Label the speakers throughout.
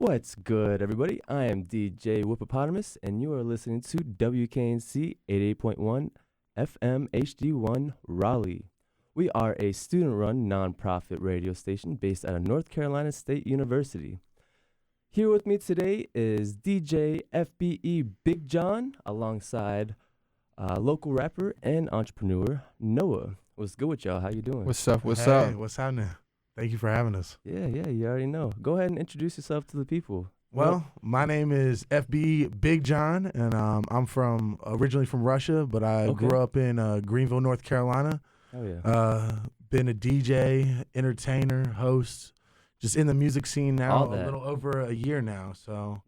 Speaker 1: What's good, everybody? I am DJ Whippopatomus, and you are listening to WKNC 88.1 FM HD1 Raleigh. We are a student-run nonprofit radio station based out of North Carolina State University. Here with me today is DJ FBE Big John, alongside local rapper and entrepreneur NOAHH. What's good with y'all? How you doing?
Speaker 2: What's up? What's happening? Thank you for having us.
Speaker 1: Yeah, you already know. Go ahead and introduce yourself to the people.
Speaker 2: Well, my name is FBE Big John, and I'm originally from Russia, but I grew up in Greenville, North Carolina.
Speaker 1: Oh, yeah.
Speaker 2: Been a DJ, entertainer, host, just in the music scene now a little over a year now. So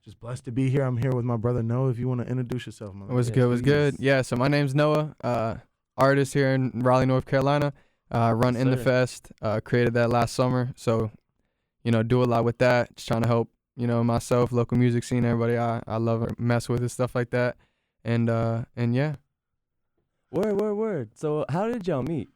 Speaker 2: just blessed to be here. I'm here with my brother Noah. If you want to introduce yourself, man.
Speaker 3: What's good? Yeah, so my name's Noah, artist here in Raleigh, North Carolina. Run In The Fest, created that last summer. So, do a lot with that. Just trying to help, myself, local music scene, everybody I love or mess with and stuff like that. And yeah.
Speaker 1: Word. So how did y'all meet?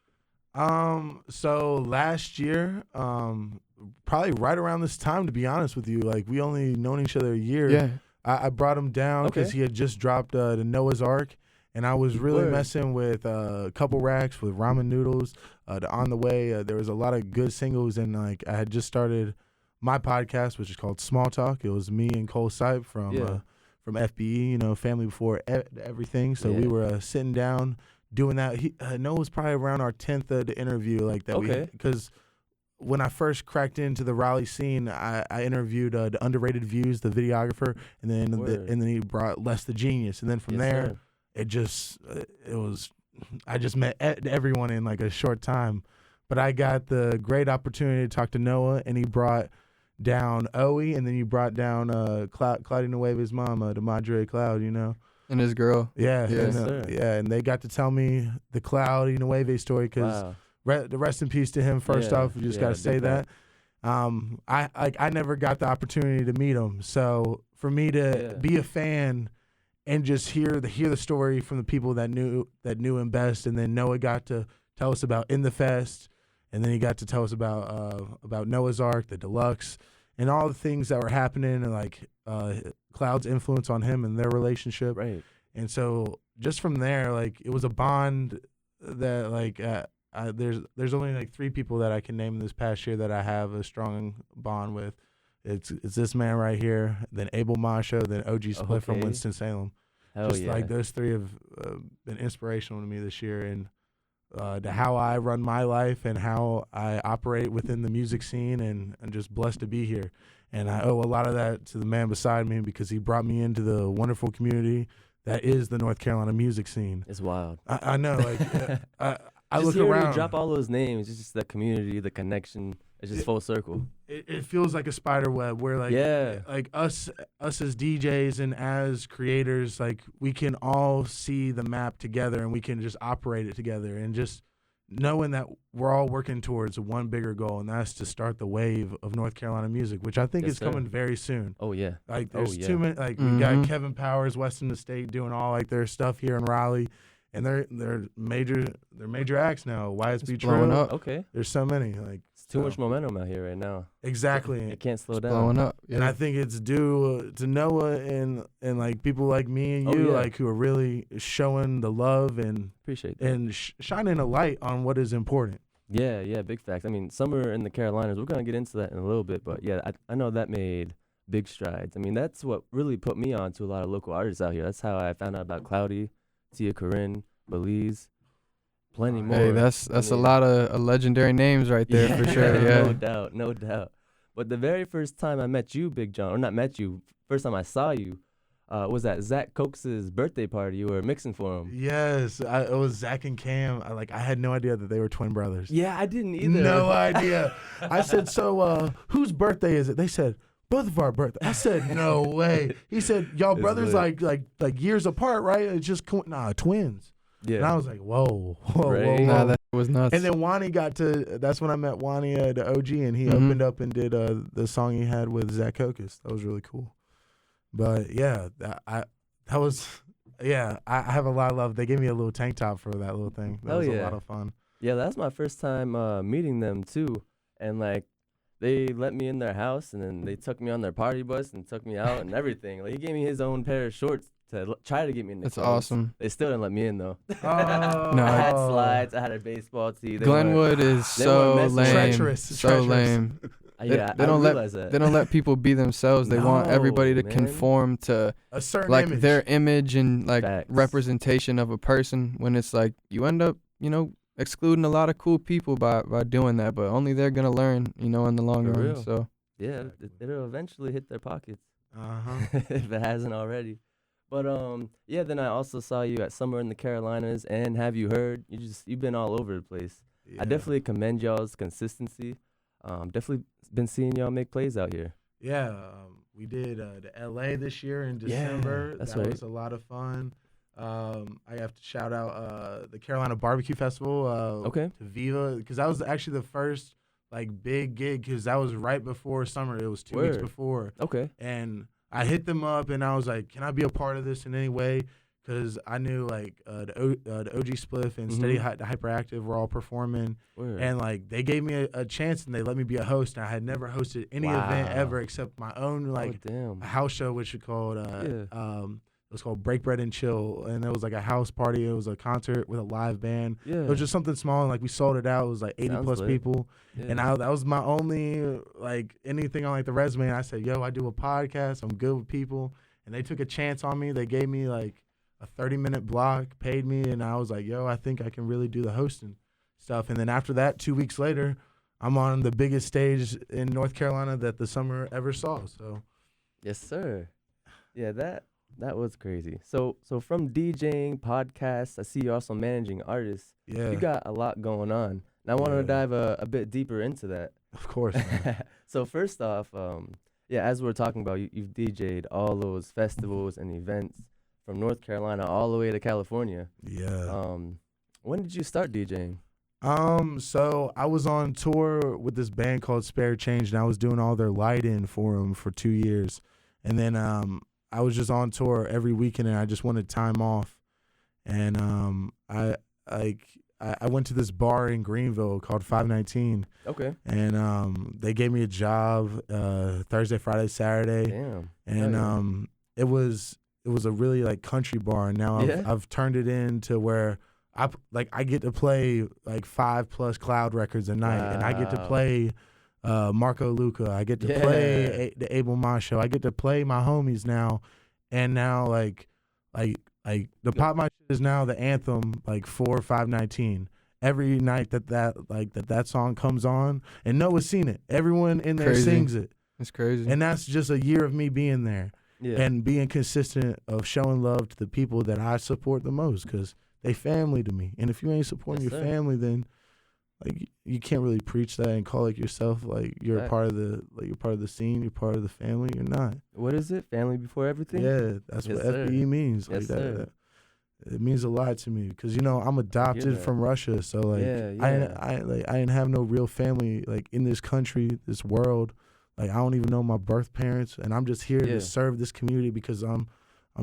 Speaker 2: So last year, probably right around this time, to be honest with you, like we only known each other a year.
Speaker 3: Yeah.
Speaker 2: I brought him down because he had just dropped the Noah's Ark. And I was really messing with a couple racks with ramen noodles. On the way, there was a lot of good singles, and like I had just started my podcast, which is called Small Talk. It was me and Cole Sipe from FBE, Family Before Everything. So we were sitting down doing that. Noah was probably around our 10th the interview like that. Because when I first cracked into the Raleigh scene, I interviewed the Underrated Views, the videographer, and then he brought Les the Genius, and then from there. Sir. I just met everyone in like a short time, but I got the great opportunity to talk to Noah, and he brought down Owie, and then you brought down Claudia Nueva's mama, the Madre Cloud,
Speaker 3: and his girl.
Speaker 2: Yeah, and they got to tell me the Claudia Nueve story because the rest in peace to him. First off, we just got to say that. I never got the opportunity to meet him, so for me to be a fan. And just hear the story from the people that knew him best, and then Noah got to tell us about In The Fest, and then he got to tell us about Noah's Ark, the Deluxe, and all the things that were happening, and like Cloud's influence on him and their relationship.
Speaker 1: Right.
Speaker 2: And so just from there, like it was a bond that like there's only like 3 people that I can name this past year that I have a strong bond with. It's this man right here, then Abel Masho, then OG Split from Winston-Salem. Like those 3 have been inspirational to me this year, and to how I run my life and how I operate within the music scene, and I'm just blessed to be here. And I owe a lot of that to the man beside me because he brought me into the wonderful community that is the North Carolina music scene.
Speaker 1: It's wild.
Speaker 2: I know. Like I
Speaker 1: just
Speaker 2: look around.
Speaker 1: Drop all those names. It's just the community, the connection. It's just full circle.
Speaker 2: It feels like a spider web where like us as DJs and as creators, like we can all see the map together and we can just operate it together, and just knowing that we're all working towards one bigger goal, and that's to start the wave of North Carolina music, which I think is coming very soon.
Speaker 1: Oh yeah.
Speaker 2: Like there's too many. Like we got Kevin Powers, Weston the State doing all like their stuff here in Raleigh. And they're major acts now. YSB
Speaker 3: blowing
Speaker 2: Trill.
Speaker 3: up.
Speaker 1: Okay.
Speaker 2: There's so many. Like
Speaker 1: it's too much momentum out here right now.
Speaker 2: Exactly.
Speaker 1: It can't slow down.
Speaker 3: Blowing up.
Speaker 2: Yeah. And I think it's due to Noah and like people like me and you, like who are really showing the love and
Speaker 1: appreciate that.
Speaker 2: And shining a light on what is important.
Speaker 1: Yeah, big facts. I mean, summer in the Carolinas. We're gonna get into that in a little bit, but I know that made big strides. I mean, that's what really put me on to a lot of local artists out here. That's how I found out about Cloudy, Tia Corinne, Belize, plenty more.
Speaker 3: Hey, that's a lot of legendary names right there for sure. Yeah,
Speaker 1: no doubt. But the very first time I met you, Big John, or not met you, first time I saw you, was at Zach Cokes' birthday party. You were mixing for him.
Speaker 2: Yes, it was Zach and Cam. I had no idea that they were twin brothers.
Speaker 1: Yeah, I didn't either.
Speaker 2: No idea. I said, so whose birthday is it? They said, both of our birthdays. I said, no way. He said, y'all brothers like years apart, right? It's just twins.
Speaker 1: Yeah.
Speaker 2: And I was like, whoa.
Speaker 3: Nah, that was nuts.
Speaker 2: And then Wani that's when I met Wani, the OG, and he opened up and did the song he had with Zach Cokes. That was really cool. But yeah, I have a lot of love. They gave me a little tank top for that little thing. That was a lot of fun.
Speaker 1: Yeah, that's my first time meeting them too. And like they let me in their house, and then they took me on their party bus and took me out and everything. Like, he gave me his own pair of shorts to try to get me in the
Speaker 3: That's
Speaker 1: clubs.
Speaker 3: awesome.
Speaker 1: They still didn't let me in, though.
Speaker 2: Oh.
Speaker 3: No,
Speaker 1: I had slides. I had a baseball tee.
Speaker 3: Glenwood is so lame.
Speaker 2: Treacherous.
Speaker 3: So lame.
Speaker 1: Yeah,
Speaker 3: They
Speaker 1: I
Speaker 3: don't
Speaker 1: realize that.
Speaker 3: They don't let people be themselves. They want everybody to
Speaker 1: man.
Speaker 3: conform to
Speaker 2: A certain
Speaker 3: like
Speaker 2: image.
Speaker 3: their image and like
Speaker 1: Facts.
Speaker 3: representation of a person. When it's like you end up, excluding a lot of cool people by doing that. But only they're gonna learn, in the long
Speaker 1: For
Speaker 3: run.
Speaker 1: real.
Speaker 3: So
Speaker 1: Yeah, it'll eventually hit their pockets
Speaker 2: Uh-huh.
Speaker 1: if it hasn't already. But yeah. Then I also saw you at Summer in the Carolinas, and Have You Heard? You've been all over the place.
Speaker 2: Yeah.
Speaker 1: I definitely commend y'all's consistency. Definitely been seeing y'all make plays out here.
Speaker 2: Yeah, we did the LA this year in December.
Speaker 1: that's
Speaker 2: that
Speaker 1: right.
Speaker 2: was a lot of fun. I have to shout out the Carolina Barbecue Festival.
Speaker 1: Okay.
Speaker 2: To Viva, because that was actually the first like big gig, because that was right before summer. It was 2 weeks
Speaker 1: Word.
Speaker 2: before.
Speaker 1: Okay.
Speaker 2: And I hit them up and I was like, can I be a part of this in any way? Because I knew like the OG Spliff and Steady the Hyperactive were all performing.
Speaker 1: Word.
Speaker 2: And like they gave me a chance and they let me be a host. And I had never hosted any event
Speaker 1: Wow.
Speaker 2: ever except my own like
Speaker 1: damn.
Speaker 2: a house show, which was called it was called Break Bread and Chill. And it was like a house party. It was a concert with a live band.
Speaker 1: Yeah.
Speaker 2: It was just something small, and like we sold it out. It was like 80
Speaker 1: Sounds
Speaker 2: plus
Speaker 1: lit.
Speaker 2: people.
Speaker 1: Yeah.
Speaker 2: And that was my only like anything on like the resume. And I said, yo, I do a podcast. I'm good with people. And they took a chance on me. They gave me like a 30-minute block, paid me, and I was like, yo, I think I can really do the hosting stuff. And then after that, 2 weeks later, I'm on the biggest stage in North Carolina that the summer ever saw. So
Speaker 1: Yes, sir. Yeah, that was crazy. So from DJing, podcasts, I see you're also managing artists.
Speaker 2: yeah,
Speaker 1: You got a lot going on. And I wanted to
Speaker 2: Yeah.
Speaker 1: dive a bit deeper into that.
Speaker 2: of course, man.
Speaker 1: So first off, yeah, as we're talking about, you've DJ'd all those festivals and events from North Carolina all the way to California.
Speaker 2: Yeah.
Speaker 1: When did you start DJing?
Speaker 2: So I was on tour with this band called Spare Change, and I was doing all their light-in for them for 2 years. And then I was just on tour every weekend, and I just wanted time off. And I went to this bar in Greenville called 519,
Speaker 1: Okay.
Speaker 2: and they gave me a job Thursday, Friday, Saturday,
Speaker 1: Damn.
Speaker 2: and it was a really like country bar. And now
Speaker 1: Yeah.
Speaker 2: I've turned it into where I get to play like 5+ Cloud records a night, and I get to
Speaker 1: Wow.
Speaker 2: play Marco Luca. I get to
Speaker 1: Yeah.
Speaker 2: play the Abel Ma Show. I get to play my homies now, and now like the Pop My Shit is now the anthem like for 519. Every night that song comes on, and Noah's seen it. Everyone in there
Speaker 3: Crazy.
Speaker 2: sings it,
Speaker 3: it's crazy.
Speaker 2: and that's just a year of me being there
Speaker 1: Yeah.
Speaker 2: and being consistent of showing love to the people that I support the most, because they family to me. And if you ain't supporting
Speaker 1: Yes,
Speaker 2: your
Speaker 1: sir.
Speaker 2: family, then like you can't really preach that and call it yourself like you're a
Speaker 1: Facts.
Speaker 2: part of the scene, you're part of the family. You're not.
Speaker 1: What is it? Family before everything?
Speaker 2: Yeah, that's
Speaker 1: Yes,
Speaker 2: what
Speaker 1: sir.
Speaker 2: FBE means.
Speaker 1: Yes,
Speaker 2: like
Speaker 1: sir.
Speaker 2: that. It means a lot to me because I'm adopted
Speaker 1: that.
Speaker 2: from Russia, so like
Speaker 1: Yeah,
Speaker 2: I didn't have no real family like in this country, this world. Like I don't even know my birth parents, and I'm just here
Speaker 1: Yeah.
Speaker 2: to serve this community because I'm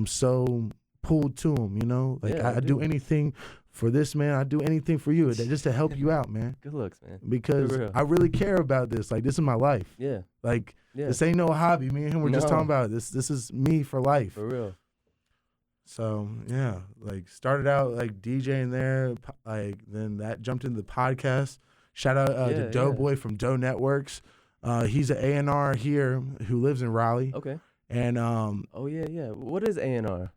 Speaker 2: so pulled to them. Like
Speaker 1: Yeah,
Speaker 2: I do anything for this man. I do anything for you just to help you out, man.
Speaker 1: Good looks, man.
Speaker 2: Because
Speaker 1: real.
Speaker 2: I really care about this. Like this is my life.
Speaker 1: Yeah.
Speaker 2: Like
Speaker 1: Yeah.
Speaker 2: this ain't no hobby. Me and him were just
Speaker 1: No.
Speaker 2: talking about it. This is me for life.
Speaker 1: For real.
Speaker 2: So yeah, like started out like DJing there, like then that jumped into the podcast. Shout out to Doughboy from Dough Networks. He's an A&R here who lives in Raleigh,
Speaker 1: Okay.
Speaker 2: and
Speaker 1: Oh yeah. What is A&R?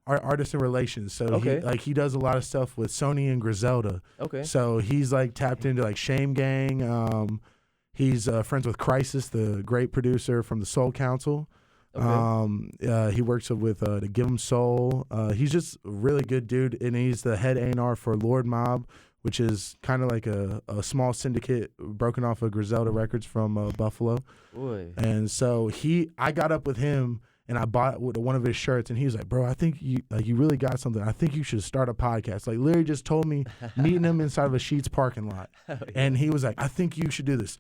Speaker 2: artist in relations. So
Speaker 1: Okay.
Speaker 2: he does a lot of stuff with Sony and Griselda.
Speaker 1: Okay.
Speaker 2: So he's like tapped into like Shame Gang. He's friends with Crisis, the great producer from the Soul Council.
Speaker 1: Okay.
Speaker 2: He works with the Give 'Em Soul. He's just a really good dude, and he's the head A&R for Lord Mob, which is kind of like a small syndicate broken off of Griselda Records from Buffalo.
Speaker 1: Boy.
Speaker 2: And so I got up with him, and I bought one of his shirts, and he was like, "Bro, I think you really got something. I think you should start a podcast." Like literally just told me, meeting him inside of a Sheetz parking lot, and he was like, "I think you should do this."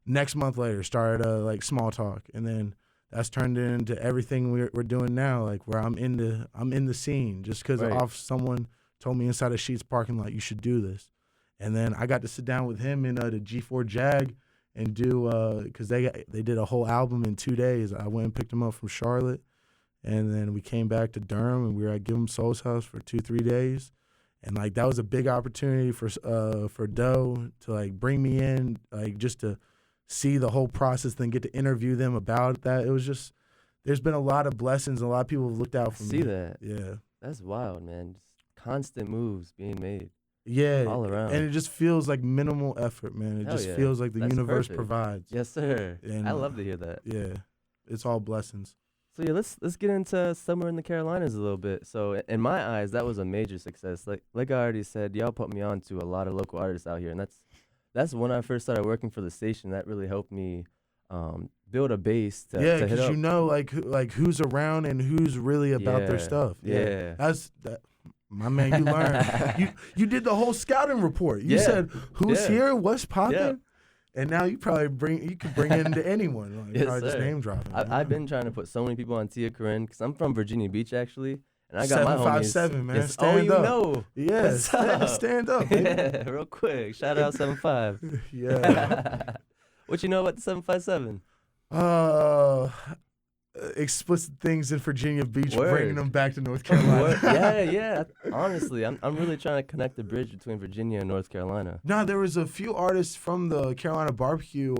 Speaker 2: Next month later, started like small talk, and then that's turned into everything we're doing now. Like where I'm in the scene just because
Speaker 1: Right.
Speaker 2: off someone told me inside a Sheetz parking lot you should do this, and then I got to sit down with him in the G4 Jag, and do because they did a whole album in 2 days. I went and picked them up from Charlotte, and then we came back to Durham, and we were at Give 'Em Soul's house for 2-3 days, and like that was a big opportunity for Doe to like bring me in, like just to see the whole process, then get to interview them about that. It was just, there's been a lot of blessings, and a lot of people have looked out for me.
Speaker 1: See that?
Speaker 2: Yeah.
Speaker 1: That's wild, man. Just constant moves being made.
Speaker 2: Yeah.
Speaker 1: All around.
Speaker 2: And it just feels like minimal effort, man. It
Speaker 1: Hell
Speaker 2: just
Speaker 1: yeah.
Speaker 2: feels like the
Speaker 1: That's
Speaker 2: universe
Speaker 1: perfect.
Speaker 2: provides.
Speaker 1: Yes, sir.
Speaker 2: And,
Speaker 1: I love to hear that.
Speaker 2: Yeah. It's all blessings.
Speaker 1: So yeah, let's get into summer in the Carolinas a little bit. So in my eyes, that was a major success. Like I already said, y'all put me on to a lot of local artists out here, and that's when I first started working for the station. That really helped me build a base to hit
Speaker 2: because
Speaker 1: up.
Speaker 2: you know like who's around and who's really about their stuff.
Speaker 1: Yeah.
Speaker 2: That's that. My man, you learned. you did the whole scouting report. You said who's here, what's popping.
Speaker 1: Yeah.
Speaker 2: And now you probably bring in to anyone. Like,
Speaker 1: Yes,
Speaker 2: probably just
Speaker 1: sir.
Speaker 2: name dropping.
Speaker 1: I've been trying to put so many people on Tia Corinne because I'm from Virginia Beach actually, and I got my homies.
Speaker 2: 757, man.
Speaker 1: Yes.
Speaker 2: Stand
Speaker 1: you
Speaker 2: up.
Speaker 1: know.
Speaker 2: Yeah,
Speaker 1: What's up?
Speaker 2: stand up, baby.
Speaker 1: Yeah, real quick. Shout out 75.
Speaker 2: Yeah.
Speaker 1: What you know about the 757?
Speaker 2: Explicit things in Virginia Beach,
Speaker 1: Word.
Speaker 2: bringing them back to North Carolina.
Speaker 1: Yeah. Honestly, I'm really trying to connect the bridge between Virginia and North Carolina.
Speaker 2: No, there was a few artists from the Carolina Barbecue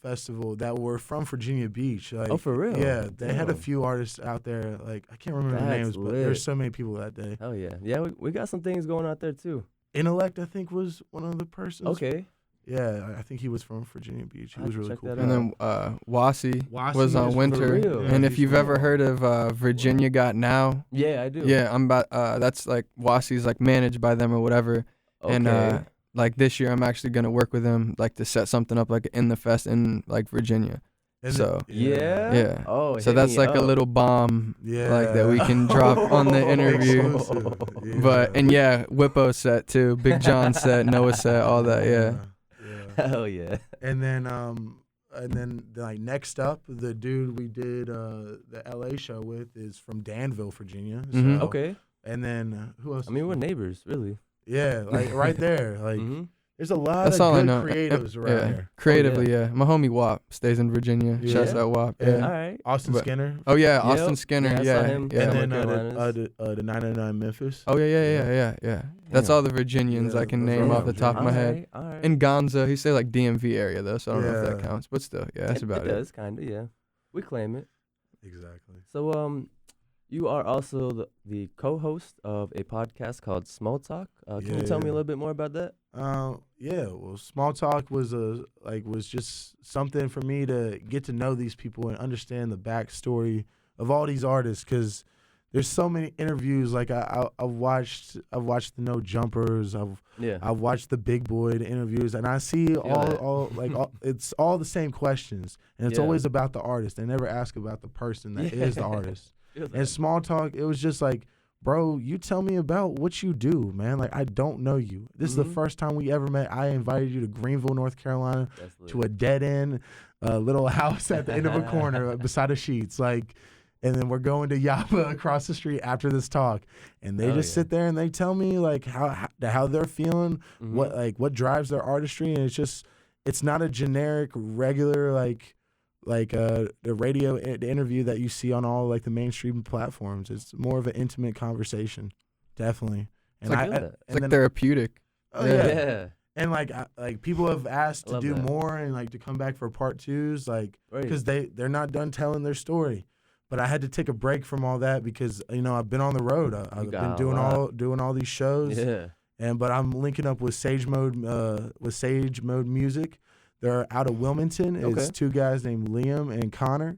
Speaker 2: Festival that were from Virginia Beach. Like,
Speaker 1: Oh, for real?
Speaker 2: Yeah, they had a
Speaker 1: Damn.
Speaker 2: few artists out there. Like I can't remember the
Speaker 1: That's
Speaker 2: names, but
Speaker 1: lit.
Speaker 2: there's so many people that day.
Speaker 1: Hell yeah. Yeah, we got some things going out there too.
Speaker 2: Intellect, I think, was one of the persons.
Speaker 1: Okay.
Speaker 2: Yeah, I think he was from Virginia Beach. He
Speaker 1: I'll
Speaker 2: was really
Speaker 1: check
Speaker 2: cool.
Speaker 1: that
Speaker 3: And
Speaker 1: out.
Speaker 3: then Wasi
Speaker 2: Wasi
Speaker 3: was on
Speaker 2: is for
Speaker 3: Winter.
Speaker 1: real?
Speaker 3: And
Speaker 2: Yeah,
Speaker 3: if
Speaker 2: he's
Speaker 3: you've
Speaker 2: from-
Speaker 3: ever heard of Virginia Got Now,
Speaker 1: Yeah, I do.
Speaker 3: yeah, I'm about that's like Wasi's like managed by them or whatever.
Speaker 1: Okay.
Speaker 3: And like this year I'm actually gonna work with him like to set something up like in the fest in like Virginia.
Speaker 2: And
Speaker 3: So
Speaker 1: yeah.
Speaker 3: Yeah.
Speaker 1: Oh,
Speaker 3: So
Speaker 1: hit
Speaker 3: that's
Speaker 1: me
Speaker 3: like a
Speaker 1: up.
Speaker 3: little bomb
Speaker 2: yeah,
Speaker 3: like that we can drop on the interview.
Speaker 2: Exclusive. Yeah.
Speaker 3: But and yeah, Whippo set too, Big John set, Noah set, all that, yeah.
Speaker 1: Hell yeah.
Speaker 2: And then like next up, the dude we did the LA show with is from Danville, Virginia.
Speaker 3: Mhm.
Speaker 2: So,
Speaker 1: Okay.
Speaker 2: And then who else?
Speaker 1: I mean, we're neighbors, really.
Speaker 2: yeah, like right there. Like
Speaker 1: Mhm.
Speaker 2: there's a lot
Speaker 3: That's
Speaker 2: of
Speaker 3: all I
Speaker 2: good
Speaker 3: know.
Speaker 2: creatives around
Speaker 3: Yeah.
Speaker 2: here.
Speaker 3: Creatively, yeah. My homie Wap stays in Virginia. Shouts
Speaker 2: Yeah.
Speaker 3: out Wap.
Speaker 2: Yeah.
Speaker 3: Yeah.
Speaker 1: All right.
Speaker 2: Austin
Speaker 3: But-
Speaker 2: Skinner.
Speaker 3: Oh yeah,
Speaker 1: Yep.
Speaker 3: Austin Skinner.
Speaker 1: Yeah, I saw
Speaker 3: Yeah.
Speaker 1: him.
Speaker 3: Yeah.
Speaker 2: And then
Speaker 1: North
Speaker 2: the 909 Memphis.
Speaker 3: Oh yeah. That's
Speaker 1: Damn.
Speaker 3: all the Virginians
Speaker 2: Yeah,
Speaker 3: I can
Speaker 2: those
Speaker 3: name
Speaker 2: are
Speaker 3: off the top of my head.
Speaker 1: All right.
Speaker 3: In Gonza, he say like DMV area though, so I don't know if that
Speaker 2: Yeah.
Speaker 3: counts. But still, yeah, that's about
Speaker 1: it.
Speaker 3: it.
Speaker 1: Does kind of, yeah. We claim it.
Speaker 2: Exactly.
Speaker 1: So, you are also the co-host of a podcast called Small Talk. Can you tell me a
Speaker 2: Yeah.
Speaker 1: little bit more about that?
Speaker 2: Yeah. Well, Small Talk was just something for me to get to know these people and understand the backstory of all these artists, because there's so many interviews. Like I've watched the No Jumpers. I've watched the Big Boy interviews, and I see
Speaker 1: that.
Speaker 2: it's all the same questions, and it's
Speaker 1: Yeah.
Speaker 2: always about the artist. They never ask about the person that is the artist.
Speaker 1: Feel
Speaker 2: And
Speaker 1: that.
Speaker 2: Small Talk, it was just like, bro, you tell me about what you do, man. Like, I don't know you. This is the
Speaker 1: Mhm.
Speaker 2: first time we ever met. I invited you to Greenville, North Carolina,
Speaker 1: That's lit.
Speaker 2: to a dead end little house at the end of a corner beside the sheets. Like, and then we're going to Yapa across the street after this talk. And they
Speaker 1: Hell
Speaker 2: just
Speaker 1: yeah.
Speaker 2: sit there and they tell me like how they're feeling,
Speaker 1: Mhm.
Speaker 2: what drives their artistry. And it's not a generic, regular, the radio the interview that you see on all like the mainstream platforms. It's more of an intimate conversation, definitely. And
Speaker 1: like-
Speaker 3: It's
Speaker 2: and
Speaker 3: like therapeutic.
Speaker 2: oh,
Speaker 3: yeah.
Speaker 1: Yeah.
Speaker 2: and like people have asked to
Speaker 1: Love
Speaker 2: do
Speaker 1: that.
Speaker 2: more and like to come back for part 2s, like
Speaker 1: Right.
Speaker 2: because they're not done telling their story. But I had to take a break from all that because I've been on the road. I've
Speaker 1: got
Speaker 2: been
Speaker 1: a
Speaker 2: doing
Speaker 1: lot.
Speaker 2: doing all these shows.
Speaker 1: Yeah.
Speaker 2: But I'm linking up with Sage Mode Music. They're out of Wilmington. It's
Speaker 1: Okay.
Speaker 2: 2 guys named Liam and Connor.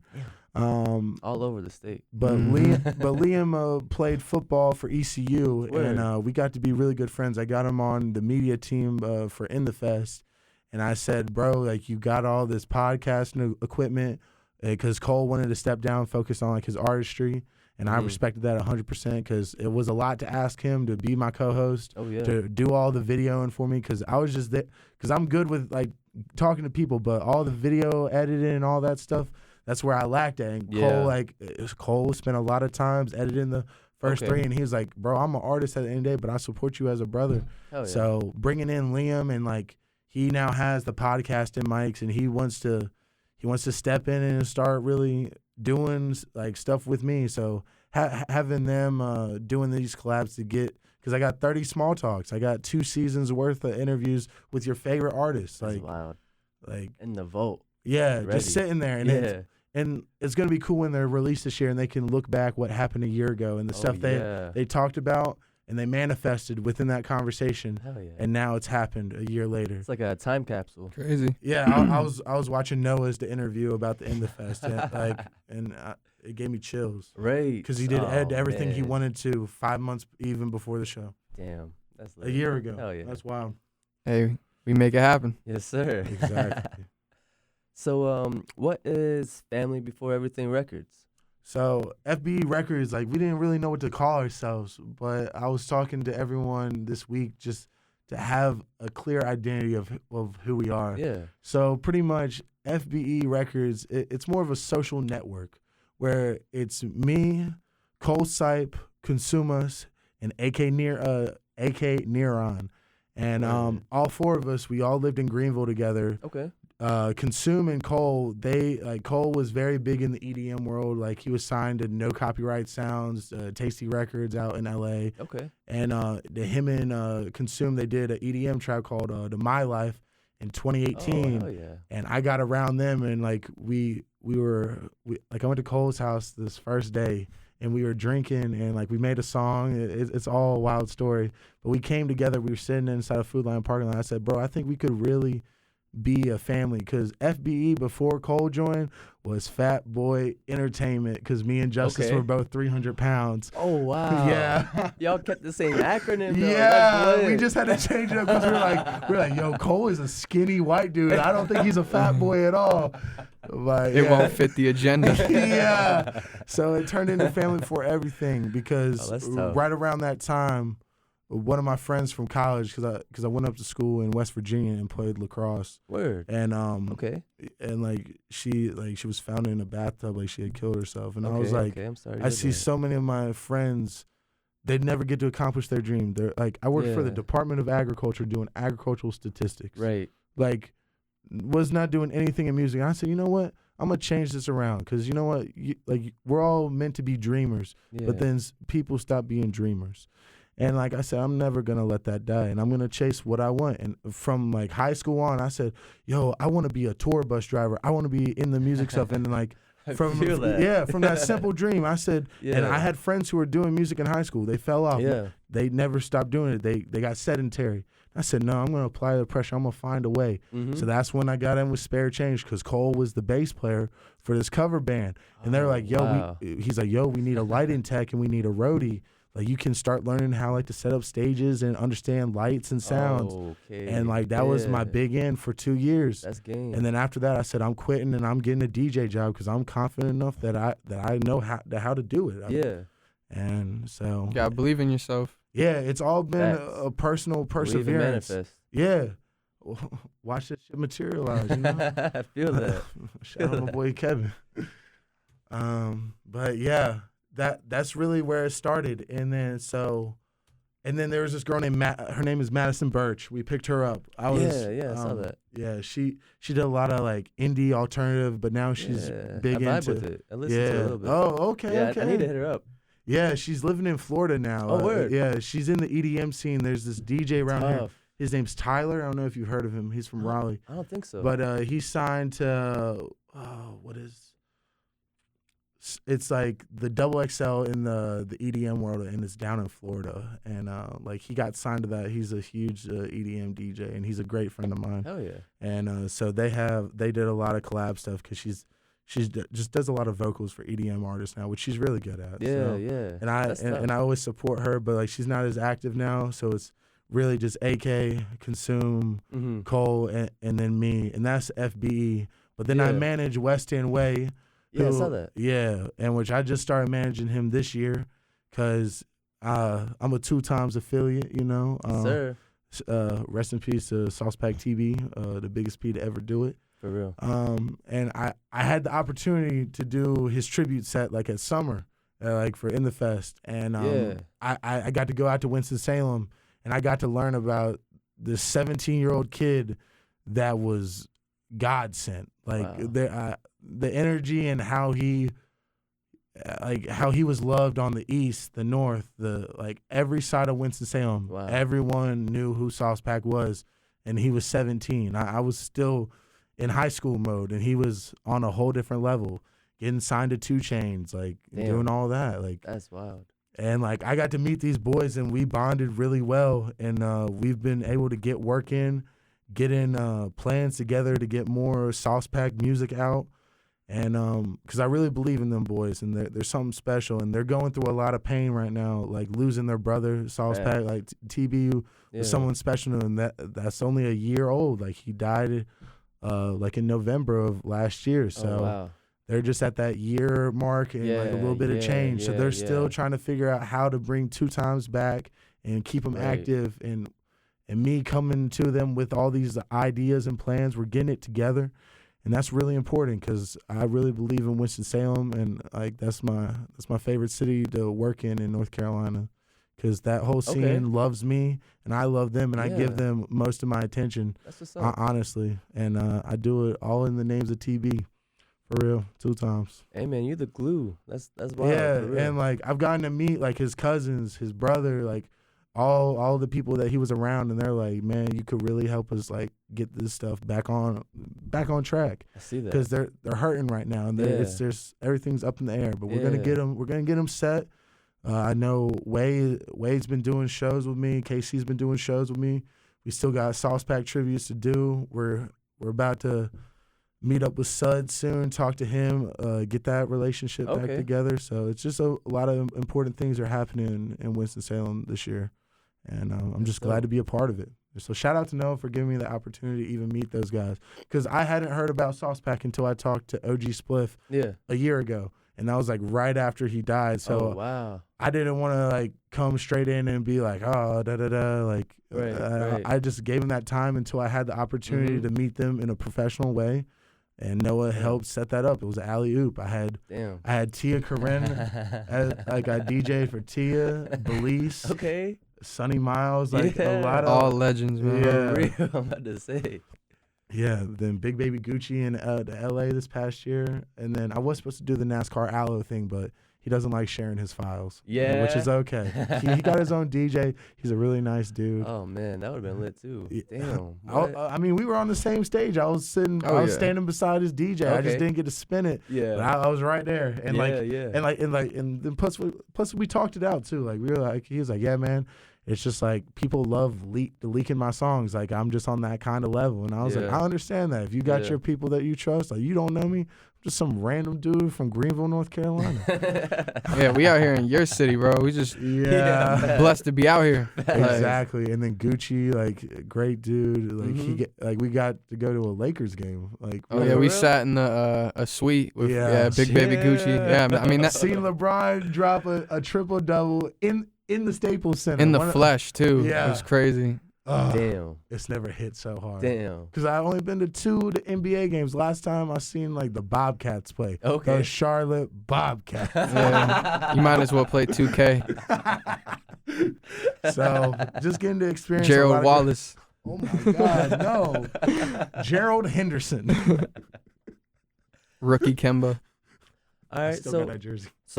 Speaker 1: All over the state.
Speaker 2: But Liam played football for ECU,
Speaker 1: Word.
Speaker 2: and we got to be really good friends. I got him on the media team for In the Fest, and I said, bro, like you got all this podcast equipment, because Cole wanted to step down, focus on like his artistry, and I respected that 100% because it was a lot to ask him to be my co-host,
Speaker 1: Oh yeah.
Speaker 2: to do all the videoing for me, because I was just there, because I'm good with like talking to people, but all the video editing and all that stuff, that's where I lacked at. And
Speaker 1: Yeah.
Speaker 2: Cole spent a lot of times editing the first
Speaker 1: Okay.
Speaker 2: 3, and he was like, bro, I'm an artist at the end of the day, but I support you as a brother.
Speaker 1: Hell yeah.
Speaker 2: So bringing in Liam, and like he now has the podcast and mics, and he wants to step in and start really doing like stuff with me. So having them doing these collabs to get, because I got 30 small talks, I got 2 seasons worth of interviews with your favorite artists.
Speaker 1: That's
Speaker 2: like
Speaker 1: wild.
Speaker 2: Like
Speaker 1: in the vault.
Speaker 2: Yeah,
Speaker 1: Ready.
Speaker 2: just sitting there, and it's gonna be cool when they're released this year and they can look back what happened a year ago and the stuff they talked about and they manifested within that conversation.
Speaker 1: Hell yeah.
Speaker 2: And now it's happened a year later.
Speaker 1: It's like a time capsule.
Speaker 3: Crazy.
Speaker 2: Yeah, I was watching Noah's the interview about the In the Fest, and it gave me chills.
Speaker 1: Right.
Speaker 2: Because he did everything he wanted to 5 months even before the show.
Speaker 1: Damn. That's
Speaker 2: a year ago.
Speaker 1: Hell yeah.
Speaker 2: That's wild.
Speaker 3: Hey, we make it happen.
Speaker 1: Yes, sir.
Speaker 2: Exactly.
Speaker 1: So, what is Family Before Everything Records?
Speaker 2: So FBE Records, like, we didn't really know what to call ourselves, but I was talking to everyone this week just to have a clear identity of who we are.
Speaker 1: Yeah.
Speaker 2: So pretty much FBE Records, it's more of a social network where it's me, Cole Sipe, Consumas, and AK Neron. And all 4 of us, we all lived in Greenville together.
Speaker 1: Okay.
Speaker 2: Consume and Cole, Cole was very big in the EDM world. Like, he was signed to No Copyright Sounds, Tasty Records out in LA.
Speaker 1: Okay.
Speaker 2: And him and Consume, they did an EDM track called The My Life in 2018.
Speaker 1: Oh, hell yeah.
Speaker 2: And I got around them, and like I went to Cole's house this first day, and we were drinking, and like we made a song. It's all a wild story, but we came together. We were sitting inside a Food Line parking lot. I said, bro, I think we could really be a family, because FBE before Cole joined was Fat Boy Entertainment, because me and Justice were both 300 pounds.
Speaker 1: Oh, wow.
Speaker 2: Yeah.
Speaker 1: Y'all kept the same acronym, though.
Speaker 2: Yeah, we just had to change it up because we were like, yo, Cole is a skinny white dude. I don't think he's a fat boy at all. But,
Speaker 3: it won't fit the agenda.
Speaker 2: Yeah. So it turned into Family Before Everything, because right around that time, one of my friends from college, because I went up to school in West Virginia and played lacrosse.
Speaker 1: Word.
Speaker 2: And and like she was found in a bathtub, like she had killed herself. And I was like,
Speaker 1: I'm sorry.
Speaker 2: I see so many of my friends, they'd never get to accomplish their dream. They're like, I worked for the Department of Agriculture doing agricultural statistics.
Speaker 1: Right.
Speaker 2: Like, was not doing anything in music. And I said, you know what? I'm gonna change this around, because you know what? We're all meant to be dreamers, but then people stop being dreamers. And like I said, I'm never going to let that die, and I'm going to chase what I want. And from like high school on, I said, yo, I want to be a tour bus driver. I want to be in the music stuff. And like from that simple dream, I said, and I had friends who were doing music in high school. They fell off.
Speaker 1: Yeah.
Speaker 2: They never stopped doing it. They got sedentary. I said, no, I'm going to apply the pressure. I'm going to find a way. Mm-hmm. So that's when I got in with Spare Change, because Cole was the bass player for this cover band. And they're like, yo, he's like, yo, we need a lighting tech and we need a roadie. Like, you can start learning how to set up stages and understand lights and sounds.
Speaker 1: Okay.
Speaker 2: And like that was my big end for 2 years.
Speaker 1: That's game.
Speaker 2: And then after that, I said, I'm quitting and I'm getting a DJ job, because I'm confident enough that I know how to do it. And so
Speaker 3: you gotta believe in yourself.
Speaker 2: Yeah, it's all been a personal perseverance.
Speaker 1: Manifest.
Speaker 2: Yeah. Watch that shit materialize, you know?
Speaker 1: I feel that.
Speaker 2: Shout out my boy Kevin. But yeah. That's really where it started. And then there was this girl named her name is Madison Birch. We picked her up. I saw that. Yeah, she did a lot of like indie alternative, but now she's big
Speaker 1: I vibe
Speaker 2: into
Speaker 1: with it. I listened to it a little bit.
Speaker 2: Oh, okay,
Speaker 1: yeah,
Speaker 2: okay.
Speaker 1: I need to hit her up.
Speaker 2: Yeah, she's living in Florida now.
Speaker 1: Oh, word.
Speaker 2: Yeah, she's in the EDM scene. There's this DJ around here. His name's Tyler. I don't know if you've heard of him. He's from Raleigh.
Speaker 1: I don't think so.
Speaker 2: But he's signed to it's like the XXL in the EDM world, and it's down in Florida. And like he got signed to that. He's a huge EDM DJ, and he's a great friend of mine.
Speaker 1: Hell yeah.
Speaker 2: And so they did a lot of collab stuff, because she just does a lot of vocals for EDM artists now, which she's really good at.
Speaker 1: Yeah.
Speaker 2: And I always support her, but like she's not as active now, so it's really just AK, Consume, Cole, and then me, and that's FBE. But then I manage West End Way.
Speaker 1: Yeah, I saw that.
Speaker 2: Yeah, and which I just started managing him this year, because I'm a 2x affiliate, you know.
Speaker 1: Sir.
Speaker 2: Rest in peace to Sauce Pack TV, the biggest P to ever do it.
Speaker 1: For real.
Speaker 2: And I had the opportunity to do his tribute set like at summer, like for In the Fest. And I got to go out to Winston-Salem, and I got to learn about this 17-year-old kid that was God sent. Like
Speaker 1: Wow.
Speaker 2: the energy and how he was loved on the east, the north, every side of Winston-Salem.
Speaker 1: Wow.
Speaker 2: Everyone knew who Sauce Pack was, and he was 17. I was still in high school mode, and he was on a whole different level, getting signed to 2 Chainz, like doing all that. Like
Speaker 1: that's wild.
Speaker 2: And like I got to meet these boys, and we bonded really well, and we've been able to get work in, get in plans together to get more Sauce Pack music out. And because I really believe in them boys, and they're something special, and they're going through a lot of pain right now, like losing their brother, Sauce Pack, like TBU was someone special to them. That's only a year old. Like he died like in November of last year. So they're just at that year mark and like a little bit of change. So they're still trying to figure out how to bring 2 Times back and keep them active. And me coming to them with all these ideas and plans, we're getting it together. And that's really important because I really believe in Winston-Salem, and like that's my favorite city to work in North Carolina, because that whole scene loves me and I love them, and I give them most of my attention.
Speaker 1: That's what's up.
Speaker 2: Honestly, and I do it all in the names of TB, for real, 2 Times.
Speaker 1: Hey man, you the glue. That's wild.
Speaker 2: Yeah,
Speaker 1: for real.
Speaker 2: and like I've gotten to meet like his cousins, his brother, like all the people that he was around, and they're like, man, you could really help us like get this stuff back on track.
Speaker 1: I see that,
Speaker 2: because they're hurting right now, and there's everything's up in the air. But we're gonna get them. We're gonna get them set. I know Wade's been doing shows with me. Casey's been doing shows with me. We still got Sauce Pack tributes to do. We're about to meet up with Sud soon. Talk to him. Get that relationship back together. So it's just a lot of important things are happening in Winston-Salem this year. And I'm just glad to be a part of it. So shout out to Noah for giving me the opportunity to even meet those guys. Because I hadn't heard about Sauce Pack until I talked to OG Spliff a year ago. And that was like right after he died. So I didn't want to like come straight in and be like, oh, da-da-da. Like I just gave him that time until I had the opportunity to meet them in a professional way. And Noah helped set that up. It was an alley-oop. I had Tia Corinne. I got DJ for Tia, Belize. Sonny Miles, like a lot of
Speaker 3: all legends, man.
Speaker 1: For real, I'm about to say.
Speaker 2: Yeah, then Big Baby Gucci in LA this past year, and then I was supposed to do the NASCAR Aloe thing, but he doesn't like sharing his files. Which is okay. he got his own DJ. He's a really nice dude.
Speaker 1: Oh man, that would have been lit too. Damn.
Speaker 2: I mean, we were on the same stage. I was sitting. I was standing beside his DJ. I just didn't get to spin it. Yeah. But I was right there, and and then plus we talked it out too. Like we were like, he was like, yeah, man. It's just like people love leaking my songs. Like I'm just on that kind of level. And I was like, I understand that. If you got your people that you trust, like you don't know me, I'm just some random dude from Greenville, North Carolina.
Speaker 3: We out here in your city, bro. We just blessed to be out here.
Speaker 2: Exactly. And then Gucci, like great dude. Like we got to go to a Lakers game. Like
Speaker 3: we sat in a suite with Big Baby Gucci. Yeah, I mean that.
Speaker 2: Seen LeBron drop a triple double in the Staples Center.
Speaker 3: In the flesh, too. Yeah. It was crazy.
Speaker 1: Damn.
Speaker 2: It's never hit so hard.
Speaker 1: Damn.
Speaker 2: Because I've only been to 2 the NBA games. Last time I seen like the Bobcats play. The Charlotte Bobcats.
Speaker 3: Yeah. You might as well play 2K.
Speaker 2: So just getting to experience
Speaker 3: Gerald Wallace.
Speaker 2: Oh my God, no. Gerald Henderson.
Speaker 3: Rookie Kemba.
Speaker 1: All right, so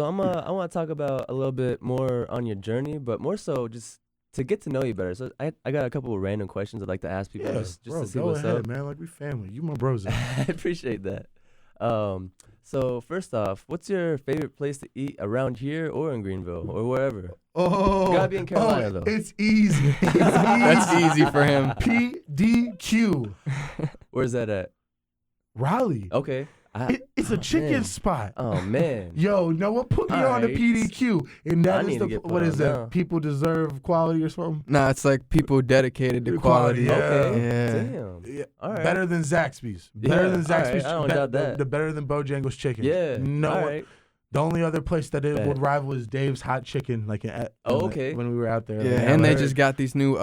Speaker 1: I want to talk about a little bit more on your journey, but more so just to get to know you better. So I got a couple of random questions I'd like to ask people just to see what's up.
Speaker 2: Man, like we family. You my bros.
Speaker 1: I appreciate that. So first off, what's your favorite place to eat around here or in Greenville or wherever?
Speaker 2: Oh,
Speaker 1: gotta be in Carolina though.
Speaker 2: It's easy.
Speaker 3: That's easy for him.
Speaker 2: PDQ.
Speaker 1: Where's that at?
Speaker 2: Raleigh.
Speaker 1: Okay.
Speaker 2: It's a chicken spot.
Speaker 1: Oh man.
Speaker 2: Yo, Noah, put me on the PDQ, and that is what is that? People deserve quality or something?
Speaker 3: Nah, it's like people dedicated to quality.
Speaker 2: Yeah.
Speaker 1: Okay.
Speaker 3: Yeah.
Speaker 1: Damn.
Speaker 2: Yeah.
Speaker 1: All right.
Speaker 2: Better than Zaxby's. Better than Zaxby's.
Speaker 1: Right. I don't doubt that.
Speaker 2: The better than Bojangles chicken.
Speaker 1: Yeah.
Speaker 2: No.
Speaker 1: All right.
Speaker 2: The only other place that it would rival is Dave's Hot Chicken, like when we were out there.
Speaker 3: Yeah, and they just got these new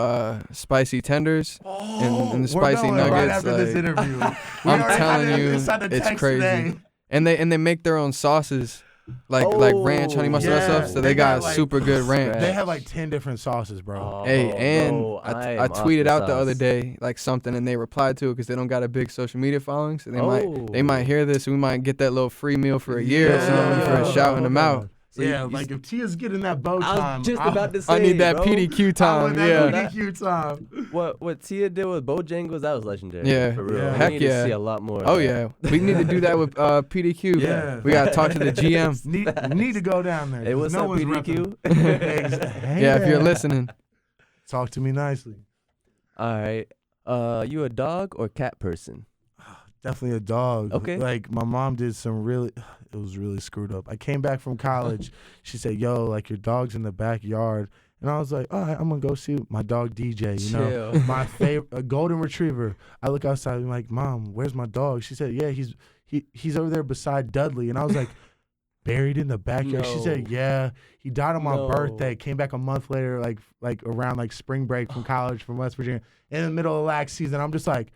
Speaker 3: spicy tenders and the spicy nuggets.
Speaker 2: Right after this interview,
Speaker 3: I'm telling you, it's crazy.
Speaker 2: Today.
Speaker 3: And they make their own sauces. like ranch, honey mustard, that stuff. So they got
Speaker 2: like,
Speaker 3: super good ranch.
Speaker 2: They have like 10 different sauces, bro.
Speaker 3: Hey, and
Speaker 1: bro,
Speaker 3: I tweeted out the other day like something, and they replied to it because they don't got a big social media following, so they might hear this, and we might get that little free meal for a year for shouting them out.
Speaker 2: So like if Tia's getting that bow time,
Speaker 1: I was just about to say,
Speaker 3: I need that
Speaker 1: bro.
Speaker 3: PDQ time.
Speaker 2: PDQ time.
Speaker 1: What Tia did with Bojangles, that was legendary.
Speaker 3: Yeah,
Speaker 1: for real.
Speaker 2: Yeah.
Speaker 1: We need to see a lot more.
Speaker 3: Oh yeah, we need to do that with PDQ.
Speaker 2: Yeah,
Speaker 3: we gotta talk to the GM.
Speaker 2: Need to go down there.
Speaker 1: Hey, what's up, PDQ?
Speaker 3: Yeah, if you're listening,
Speaker 2: talk to me nicely.
Speaker 1: All right, you a dog or cat person?
Speaker 2: Definitely a dog.
Speaker 1: Okay.
Speaker 2: Like my mom did some it was really screwed up. I came back from college. She said, "Yo, like your dog's in the backyard." And I was like, "All right, I'm going to go see my dog DJ, you know." My favorite, a golden retriever. I look outside and I'm like, "Mom, where's my dog?" She said, "Yeah, he's over there beside Dudley." And I was like, "Buried in the backyard?" She said, "Yeah, he died on my birthday. Came back a month later, like around like spring break from college from West Virginia in the middle of lax season." I'm just like,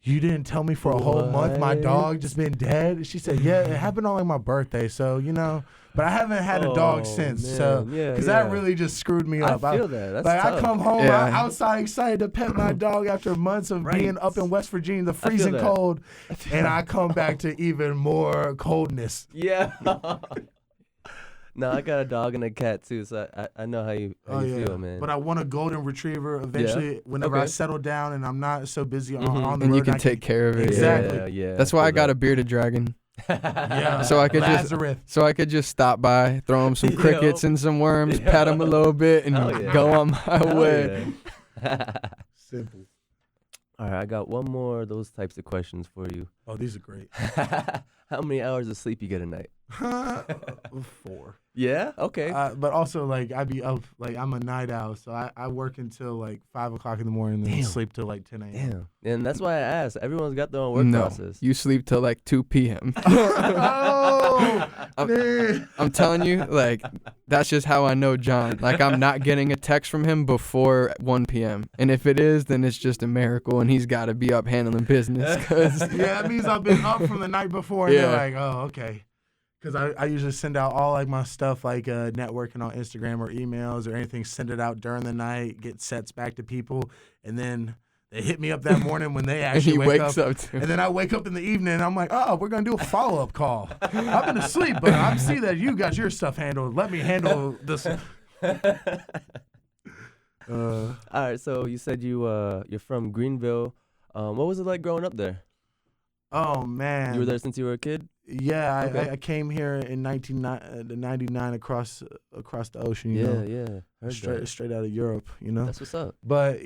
Speaker 2: "You didn't tell me for a whole month my dog just been dead?" She said, "Yeah, it happened on like my birthday, so you know." But I haven't had a dog since, so because that really just screwed me up.
Speaker 1: I feel that. That's
Speaker 2: like
Speaker 1: tough.
Speaker 2: I come home outside excited to pet my dog after months of being up in West Virginia, the freezing cold, and I come back to even more coldness.
Speaker 1: Yeah. No, I got a dog and a cat too, so I know how you feel, man.
Speaker 2: But I want a golden retriever eventually. Whenever I settle down and I'm not so busy on the road,
Speaker 3: and you can take care of it.
Speaker 2: Exactly.
Speaker 1: Yeah.
Speaker 3: That's why I got a bearded dragon.
Speaker 2: Yeah.
Speaker 3: So I could just stop by, throw him some crickets and some worms, pet him a little bit, and go on my way.
Speaker 2: Simple.
Speaker 1: All right, I got one more of those types of questions for you.
Speaker 2: Oh, these are great.
Speaker 1: How many hours of sleep you get a night?
Speaker 2: 4.
Speaker 1: Yeah. Okay.
Speaker 2: But also, like, I be up, like, I'm a night owl, so I work until like 5 o'clock in the morning and then sleep till like 10 a.m.
Speaker 1: Damn. And that's why I asked. Everyone's got their own work process.
Speaker 3: You sleep till like 2 p.m.
Speaker 2: Man.
Speaker 3: I'm telling you, like, that's just how I know John. Like, I'm not getting a text from him before 1 p.m. And if it is, then it's just a miracle, and he's got to be up handling business.
Speaker 2: Yeah, that means I've been up from the night before, and they're like, "Oh, okay." Because I usually send out all like my stuff, like networking on Instagram or emails or anything, send it out during the night, get sets back to people, and then they hit me up that morning when they actually wake up. And then I wake up in the evening and I'm like, "Oh, we're going to do a follow-up call. I've been asleep, but I see that you got your stuff handled. Let me handle this."
Speaker 1: All right, so you said you're from Greenville. What was it like growing up there?
Speaker 2: Oh, man.
Speaker 1: You were there since you were a kid?
Speaker 2: Yeah, I came here in 1999 across the ocean. You know? Straight out of Europe. You know,
Speaker 1: that's what's up.
Speaker 2: But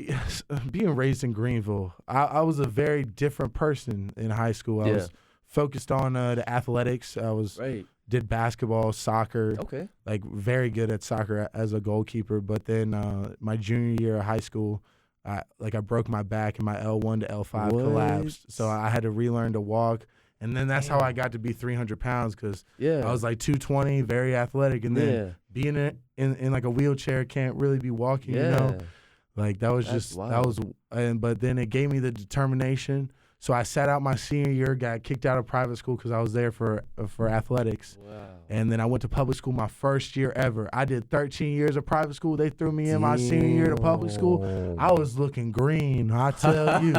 Speaker 2: being raised in Greenville, I was a very different person in high school. I was focused on the athletics. I did basketball, soccer.
Speaker 1: Okay.
Speaker 2: Like very good at soccer as a goalkeeper. But then my junior year of high school, I broke my back and my L1 to L5 collapsed. So I had to relearn to walk. And then that's how I got to be 300 pounds because I was like 220, very athletic. And then being in like a wheelchair, can't really be walking, you know? Like that was but then it gave me the determination. So I sat out my senior year, got kicked out of private school because I was there for athletics. Wow. And then I went to public school my first year ever. I did 13 years of private school. They threw me in my senior year to public school. I was looking green, I tell you.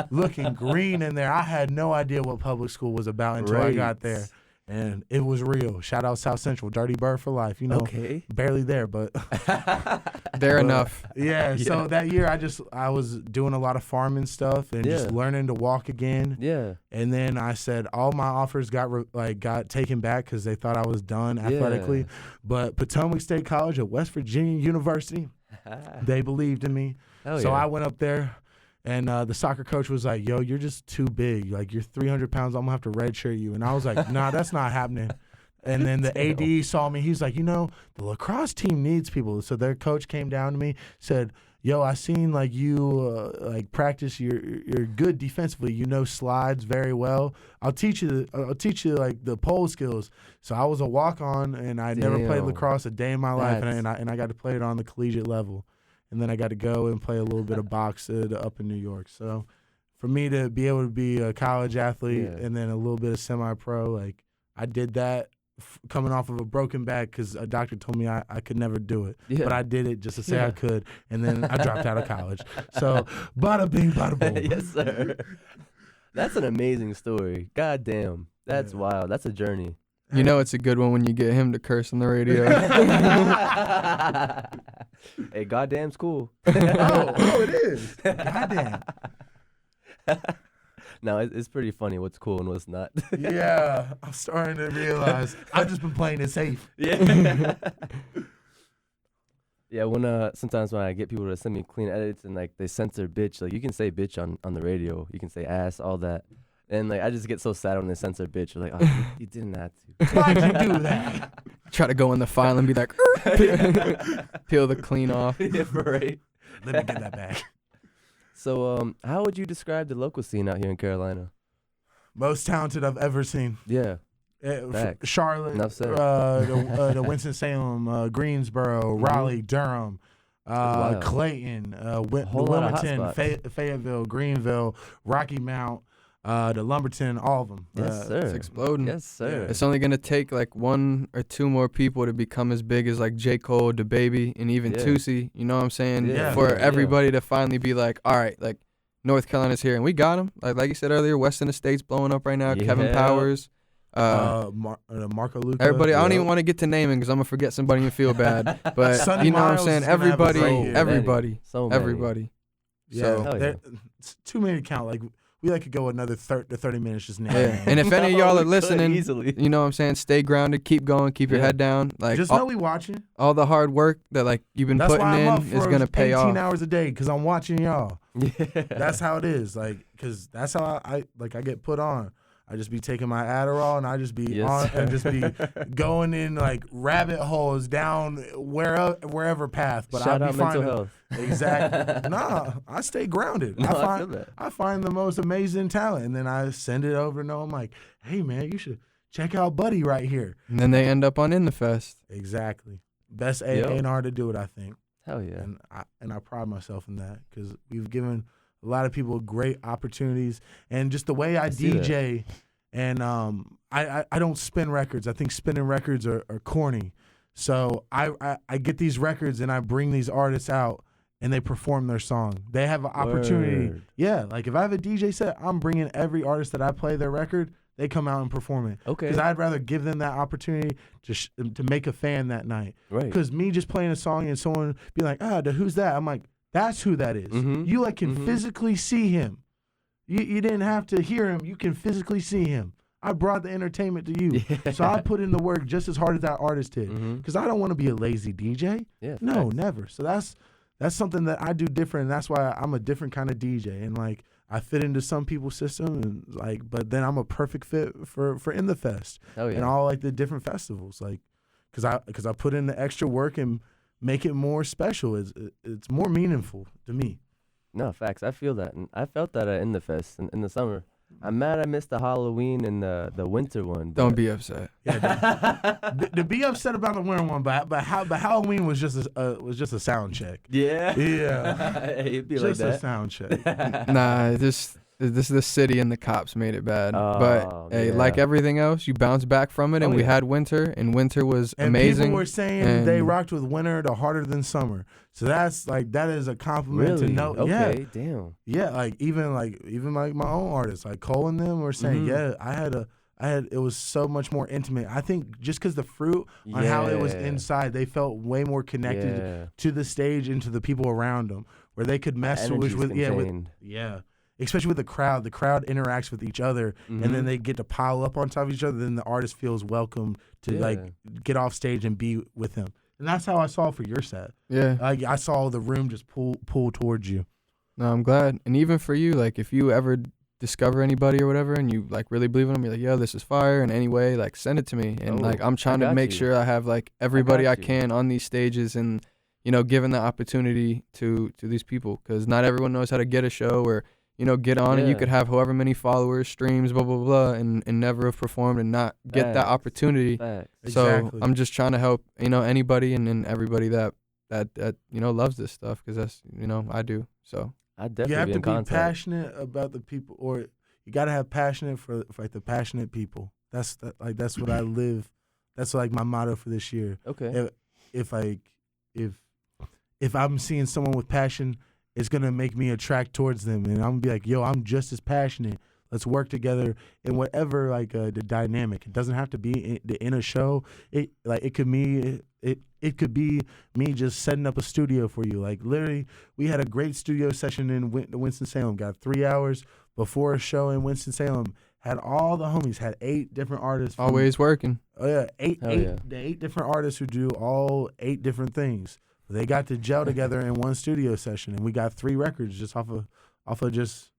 Speaker 2: Looking green in there. I had no idea what public school was about until I got there. And it was real. Shout out South Central, Dirty Bird for life. You know, barely there, but
Speaker 3: there enough.
Speaker 2: Yeah. So that year, I was doing a lot of farming stuff and just learning to walk again. Yeah. And then I said all my offers got taken back because they thought I was done athletically. But Potomac State College at West Virginia University, they believed in me. So I went up there. And the soccer coach was like, "Yo, you're just too big. Like, you're 300 pounds. I'm going to have to redshirt you." And I was like, "Nah, that's not happening." And then the AD saw me. He's like, "You know, the lacrosse team needs people." So their coach came down to me, said, "Yo, I seen like you practice. You're good defensively. You know slides very well. I'll teach you like the pole skills." So I was a walk-on, and I never played lacrosse a day in my life, and I got to play it on the collegiate level. And then I got to go and play a little bit of box up in New York. So for me to be able to be a college athlete and then a little bit of semi-pro, like I did that coming off of a broken back because a doctor told me I could never do it.
Speaker 1: Yeah.
Speaker 2: But I did it just to say I could, and then I dropped out of college. So, bada bing, bada boom.
Speaker 1: Yes, sir. That's an amazing story. God damn. That's wild. That's a journey.
Speaker 3: You know it's a good one when you get him to curse on the radio.
Speaker 1: Hey, goddamn's cool.
Speaker 2: Oh, it is. Goddamn.
Speaker 1: No, it's pretty funny what's cool and what's not.
Speaker 2: Yeah, I'm starting to realize I've just been playing it safe.
Speaker 1: Yeah. Yeah, when sometimes when I get people to send me clean edits and like they censor bitch, like you can say bitch on the radio, you can say ass, all that. And like I just get so sad when they censor bitch. Like, oh, you didn't have to.
Speaker 2: Why'd you do that?
Speaker 3: Try to go in the file and be like, peel the clean off.
Speaker 1: Yeah, right.
Speaker 2: Let me get that back.
Speaker 1: So, how would you describe the local scene out here in Carolina?
Speaker 2: Most talented I've ever seen.
Speaker 1: Yeah.
Speaker 2: Facts. Charlotte,
Speaker 1: Enough said.
Speaker 2: the Winston-Salem, Greensboro, Raleigh, Durham,
Speaker 1: Wow.
Speaker 2: Clayton,
Speaker 1: Whole lot of
Speaker 2: Wilmington,
Speaker 1: hotspots.
Speaker 2: Fayetteville, Greenville, Rocky Mount, the Lumberton, all of them.
Speaker 1: Yes, sir.
Speaker 3: It's exploding.
Speaker 1: Yes, sir.
Speaker 3: It's only gonna take like 1 or 2 more people to become as big as like J. Cole, DaBaby, and even
Speaker 1: Yeah.
Speaker 3: Tusi. You know what I'm saying?
Speaker 2: Yeah.
Speaker 3: For
Speaker 1: Yeah.
Speaker 3: everybody to finally be like, all right, like North Carolina's here, and we got them. Like you said earlier, Western Estate's blowing up right now. Kevin
Speaker 1: Yeah.
Speaker 3: Powers.
Speaker 2: Marco Luca.
Speaker 3: Everybody, I don't
Speaker 1: Yep.
Speaker 3: even want to get to naming because I'm gonna forget somebody and feel bad. But
Speaker 2: Sonny
Speaker 3: you know what I'm
Speaker 2: Miles
Speaker 3: saying?
Speaker 2: is gonna have a
Speaker 3: Everybody,
Speaker 2: great year.
Speaker 3: everybody,
Speaker 1: So many.
Speaker 3: everybody.
Speaker 2: Yeah,
Speaker 3: So,
Speaker 1: Hell
Speaker 2: there- it's too many to count. Like we could go another 30 minutes just now.
Speaker 3: yeah. And if any of y'all
Speaker 1: We
Speaker 3: are
Speaker 1: could
Speaker 3: listening,
Speaker 1: easily.
Speaker 3: you know what I'm saying? Stay grounded, keep going, keep your
Speaker 1: Yeah.
Speaker 3: head down. Like
Speaker 2: just
Speaker 3: all,
Speaker 2: know we watching.
Speaker 3: all the hard work that like you've been
Speaker 2: That's
Speaker 3: putting
Speaker 2: why I'm up
Speaker 3: in
Speaker 2: for
Speaker 3: is gonna pay
Speaker 2: 18
Speaker 3: off.
Speaker 2: hours a day because I'm watching y'all.
Speaker 1: Yeah.
Speaker 2: That's how it is. Like, because that's how I get put on. I just be taking my Adderall and I just be
Speaker 1: Yes,
Speaker 2: on
Speaker 1: sir.
Speaker 2: and just be going in like rabbit holes down wherever path. But
Speaker 1: Shout
Speaker 2: I'll
Speaker 1: out
Speaker 2: be
Speaker 1: mental
Speaker 2: finding
Speaker 1: health.
Speaker 2: exactly. Nah, I stay grounded.
Speaker 1: No, I feel
Speaker 2: I
Speaker 1: that.
Speaker 2: find the most amazing talent and then I send it over to I'm like, hey man, you should check out Buddy right here.
Speaker 3: And then they end up on In the Fest.
Speaker 2: Exactly. Best
Speaker 1: Yep.
Speaker 2: A&R to do it, I think.
Speaker 1: Hell yeah.
Speaker 2: And I pride myself in that because we've given a lot of people great opportunities and just the way I
Speaker 1: see that.
Speaker 2: DJ and I don't spin records. I think spinning records are corny. So I get these records and I bring these artists out and they perform their song. They have an opportunity.
Speaker 1: Word.
Speaker 2: Yeah, like if I have a DJ set, I'm bringing every artist that I play their record. They come out and perform it.
Speaker 1: Okay.
Speaker 2: Because I'd rather give them that opportunity to make a fan that night.
Speaker 1: Right.
Speaker 2: Because me just playing a song and someone be like, who's that? I'm like, that's who that is.
Speaker 1: Mhm.
Speaker 2: You like can
Speaker 1: Mhm.
Speaker 2: physically see him. You didn't have to hear him. You can physically see him. I brought the entertainment to you.
Speaker 1: Yeah.
Speaker 2: So I put in the work just as hard as that artist did.
Speaker 1: Mhm.
Speaker 2: Because I don't want to be a lazy DJ.
Speaker 1: Yeah.
Speaker 2: No,
Speaker 1: facts.
Speaker 2: never. So that's something that I do different. And that's why I'm a different kind of DJ. And like I fit into some people's system and like, but then I'm a perfect fit for In the Fest
Speaker 1: Hell yeah.
Speaker 2: and all like the different festivals. Like, cause I put in the extra work and make it more special. It's more meaningful to me.
Speaker 1: No, facts. I feel that. And I felt that in the fest in the summer. I'm mad I missed the Halloween and the winter one.
Speaker 3: Don't
Speaker 1: but-
Speaker 3: be upset.
Speaker 2: Yeah, to be upset about the winter one, but Halloween was just a sound check.
Speaker 1: Yeah.
Speaker 2: Yeah.
Speaker 1: It'd be
Speaker 2: Just
Speaker 1: like
Speaker 2: a
Speaker 1: that.
Speaker 2: sound check.
Speaker 3: Nah, this the city and the cops made it bad.
Speaker 1: Oh,
Speaker 3: but hey, like
Speaker 1: yeah.
Speaker 3: everything else, you bounce back from it, and
Speaker 1: Oh,
Speaker 3: we
Speaker 1: yeah.
Speaker 3: had winter, and winter was
Speaker 2: And
Speaker 3: amazing.
Speaker 2: people were saying they
Speaker 3: and-
Speaker 2: rocked with winter to harder than summer. So that is a compliment
Speaker 1: Really?
Speaker 2: to know.
Speaker 1: Okay. Damn.
Speaker 2: Yeah. Like even my own artists, like Cole and them were saying,
Speaker 1: Mhm.
Speaker 2: yeah, I had it was so much more intimate. I think just because the fruit on how it was
Speaker 1: Yeah.
Speaker 2: inside, they felt way more connected
Speaker 1: Yeah.
Speaker 2: to the stage and to the people around them, where they could mess
Speaker 1: Energy's
Speaker 2: with
Speaker 1: contained.
Speaker 2: especially with the crowd. The crowd interacts with each other, and then
Speaker 1: Mhm.
Speaker 2: they get to pile up on top of each other. Then the artist feels welcome to
Speaker 1: Yeah.
Speaker 2: like get off stage and be with him. And that's how I saw it for your set.
Speaker 3: Yeah.
Speaker 2: I saw the room just pull towards you.
Speaker 3: No, I'm glad. And even for you, like if you ever discover anybody or whatever and you like really believe in them, you're like, yo, this is fire in any way, like send it to me. And
Speaker 1: Oh,
Speaker 3: like I'm trying
Speaker 1: I
Speaker 3: to
Speaker 1: got
Speaker 3: make
Speaker 1: you.
Speaker 3: sure I have like everybody I
Speaker 1: got you.
Speaker 3: can on these stages and, you know, giving the opportunity to these people. Because not everyone knows how to get a show or, you know, get on and you
Speaker 1: Yeah.
Speaker 3: could have however many followers, streams, blah, blah, blah, and never have performed and not get that
Speaker 1: Facts.
Speaker 3: opportunity.
Speaker 1: Facts.
Speaker 3: So
Speaker 2: Exactly.
Speaker 3: I'm just trying to help, you know, anybody and everybody that you know loves this stuff because that's, you know, I do. So
Speaker 1: I definitely
Speaker 2: You have
Speaker 1: be
Speaker 2: to
Speaker 1: in
Speaker 2: be
Speaker 1: contact.
Speaker 2: passionate about the people, or you got to have passionate for like the passionate people. That's what I live That's like my motto for this year.
Speaker 1: Okay.
Speaker 2: If I'm seeing someone with passion, it's gonna make me attract towards them, and I'm gonna be like, yo, I'm just as passionate. Let's work together in whatever the dynamic. It doesn't have to be in a show. It could be me just setting up a studio for you. Like literally, we had a great studio session in Winston-Salem. Got 3 hours before a show in Winston-Salem. Had all the homies. Had 8 different artists.
Speaker 3: Always working.
Speaker 2: Oh yeah, the 8 different artists who do all 8 different things. They got to gel together in one studio session, and we got 3 records just off of just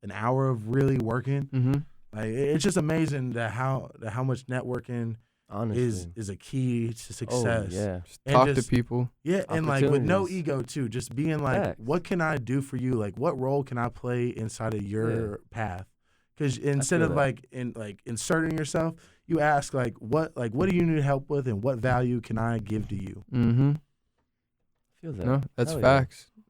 Speaker 2: an hour of really working.
Speaker 3: Mm-hmm.
Speaker 2: Like it's just amazing that how much networking is a key to success.
Speaker 1: Oh, yeah.
Speaker 3: Just talk to people.
Speaker 2: Yeah, and with no ego too. Just being like, what can I do for you? Like, what role can I play inside of your path? Because instead of inserting yourself, you ask what do you need help with, and what value can I give to you?
Speaker 3: Mm-hmm.
Speaker 1: Feel that.
Speaker 3: No, that's
Speaker 1: Hell
Speaker 3: facts.
Speaker 1: Yeah.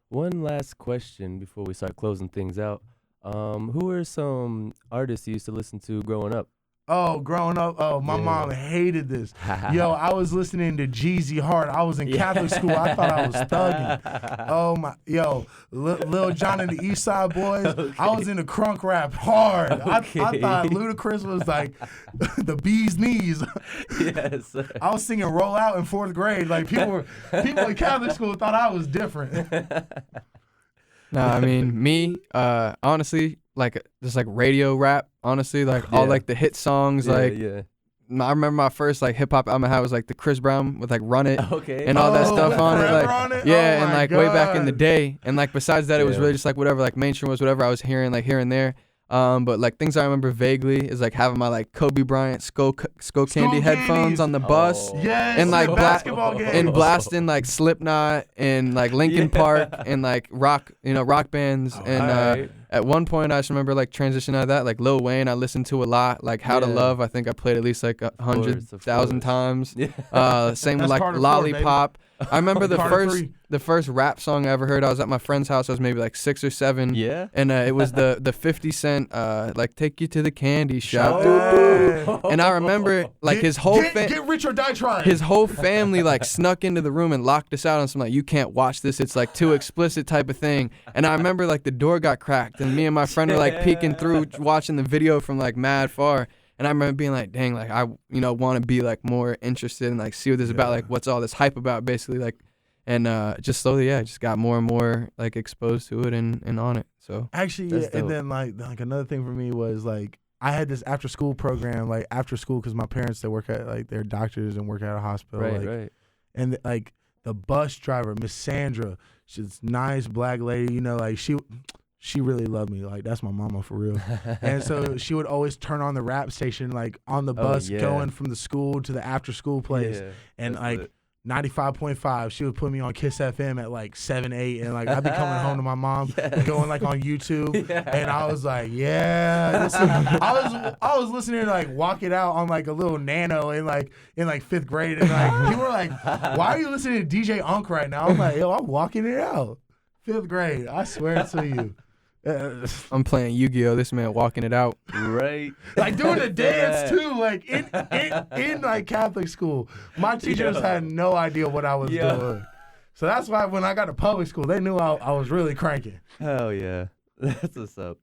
Speaker 1: One last question before we start closing things out. Who are some artists you used to listen to growing up?
Speaker 2: Oh, growing up, my mom hated this. Yo, I was listening to Jeezy hard. I was in Catholic school. I thought I was thugging. Oh my, yo, Lil Jon and the East Side Boys. Okay. I was into crunk rap hard. Okay. I thought Ludacris was like the bee's knees.
Speaker 1: Yes. Sir.
Speaker 2: I was singing Roll Out in 4th grade. Like people in Catholic school thought I was different.
Speaker 3: No, I mean me. Honestly, just radio rap. Honestly, all the hit songs. I remember my first hip hop album I had was the Chris Brown with Run It and all that stuff on it. And way back in the day. And besides that, it was really just whatever mainstream was, whatever I was hearing here and there. But things I remember vaguely is having my Kobe Bryant Skull Candy headphones on the bus, and
Speaker 2: basketball games,
Speaker 3: and blasting Slipknot and Linkin Park and rock bands. And at one point I just remember transitioning out of that Lil Wayne I listened to a lot, How to Love I think I played at least 100,000 times. Same with Lollipop. I remember the first rap song I ever heard. I was at my friend's house. I was maybe 6 or 7.
Speaker 1: Yeah.
Speaker 3: And it was the 50 Cent Take You to the Candy Shop. And I remember his whole
Speaker 2: get rich or die trying.
Speaker 3: His whole family snuck into the room and locked us out on some you can't watch this. It's too explicit type of thing. And I remember the door got cracked and me and my friend were peeking through watching the video from mad far. And I remember being dang, I want to be more interested and see what this is about, what's all this hype about, basically, and just slowly, just got more and more exposed to it and on it. So
Speaker 2: actually, and then another thing for me was I had this after school program, after school, because my parents, they work at they're doctors and work at a hospital,
Speaker 1: right.
Speaker 2: And the bus driver, Miss Sandra, she's a nice black lady, she really loved me. That's my mama for real. And so she would always turn on the rap station, on the bus going from the school to the after school place. Yeah, and 95.5, she would put me on Kiss FM at 7, 8. And I'd be coming home to my mom, going on YouTube. Yeah. And I was I was listening to Walk It Out on a little nano in 5th grade. And people were why are you listening to DJ Unk right now? I'm yo, I'm walking it out. 5th grade, I swear to you.
Speaker 3: I'm playing Yu-Gi-Oh! This man walking it out.
Speaker 1: Right.
Speaker 2: Doing a dance too, in Catholic school. My teachers had no idea what I was doing. So that's why when I got to public school, they knew I was really cranking.
Speaker 1: Hell yeah. That's what's up.